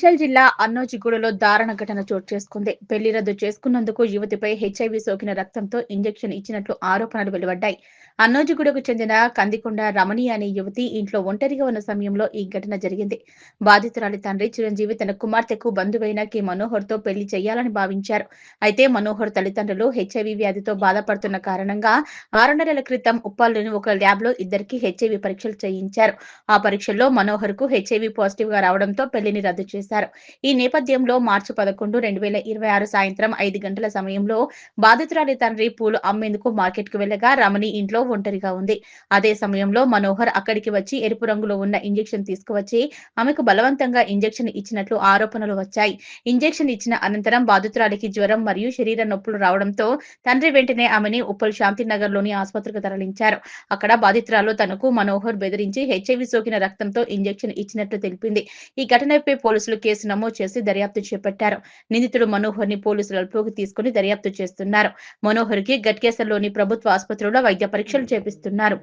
మేడ్చల్ జిల్లా అన్నోజిగూడలో దారుణ ఘటన చోటు చేసుకుంది. పెళ్లి రద్దు చేసుకున్నందుకు యువతిపై హెచ్ఐవి సోకిన రక్తంతో ఇంజెక్షన్ ఇచ్చినట్లు ఆరోపణలు వెలువడ్డాయి. అన్నోజిగూడకు చెందిన కందికొండ రమణి అనే యువతి ఇంట్లో ఒంటరిగా ఉన్న సమయంలో ఈ ఘటన జరిగింది. బాధితురాలి తండ్రి చిరంజీవి తన కుమార్తెకు బంధువైన కె మనోహర్ తో పెళ్లి చేయాలని భావించారు. అయితే మనోహర్ తల్లిదండ్రులు హెచ్ఐవి వ్యాధితో బాధపడుతున్న కారణంగా 6 నెలల క్రితం ఉప్పాల్లోని ఒక ల్యాబ్ లో ఇద్దరికి హెచ్ఐవి పరీక్షలు చేయించారు. ఆ పరీక్షల్లో మనోహర్ కు హెచ్ఐవి పాజిటివ్ గా రావడంతో పెళ్లిని రద్దు చేశారు. ఈ నేపథ్యంలో మార్చి 11, 2026 సాయంత్రం 5 గంటల సమయంలో బాధితురాలి తండ్రి పూలు అమ్మేందుకు మార్కెట్ కు వెళ్లగా రమణి ఇంట్లో ఒంటరిగా ఉంది. అదే సమయంలో మనోహర్ అక్కడికి వచ్చి ఎరుపు రంగులో ఉన్న ఇంజెక్షన్ తీసుకువచ్చి ఆమెకు బలవంతంగా ఇంజెక్షన్ ఇచ్చినట్లు ఆరోపణలు వచ్చాయి. ఇంజెక్షన్ ఇచ్చిన అనంతరం బాధితురాలికి జ్వరం మరియు శరీర నొప్పులు రావడంతో తండ్రి వెంటనే ఆమెని ఉప్పల్ శాంతినగర్ లోని ఆసుపత్రికి తరలించారు. అక్కడ బాధితురాలు తనకు మనోహర్ బెదిరించి హెచ్ఐవి సోకిన రక్తంతో ఇంజెక్షన్ ఇచ్చినట్లు తెలిపింది. ఈ ఘటనపై పోలీసులు కేసు నమోదు చేసి దర్యాప్తు చేపట్టారు. నిందితుడు మనోహర్ ని పోలీసులు అదుపులోకి తీసుకుని దర్యాప్తు చేస్తున్నారు. మనోహర్ కి గట్కేసర్లోని ప్రభుత్వ ఆసుపత్రిలో వైద్య పరీక్షలు చేపిస్తున్నారు.